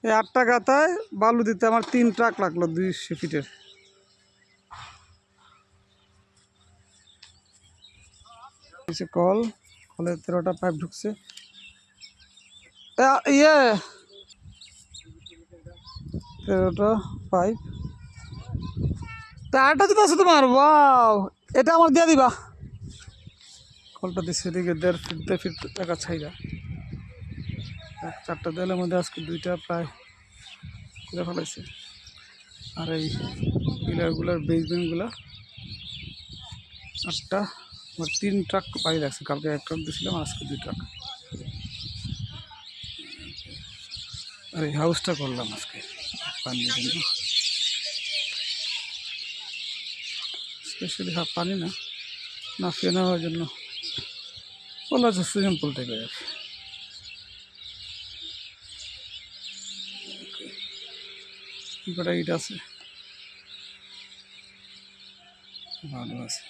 এই 8টা গাতায় বালু দিতে আমার 3 ট্রাক লাগলো 200 ফিটের। কল, কলে 13টা পাইপ ঢুকছে। ইয়ে 13টা পাইপ। তারটা যদি আছে তোমার, ওয়াও, এটা আমার দিয়ে দিবা। কলটা দিচ্ছে এদিকে 1.5 ফিট টাকা ছাইরা। 4টা দেওয়ালের মধ্যে আজকে 2টা প্রায় করে ফেলাইছে। আর এই পিলারগুলার বেসমেন্টগুলা 8টা, আমার 3 ট্রাক পানি রাখছে। কালকে 1 ট্রাক দিয়েছিলাম, আজকে 2 ট্রাক। আর এই হাউসটা করলাম আজকে পানির জন্য, স্পেশালি পানি না, নাফিয়ে নেওয়ার জন্য বলা হচ্ছে সুইমিং পুল টাইপের আর কি। কটা ইট আছে, ভালো আছে।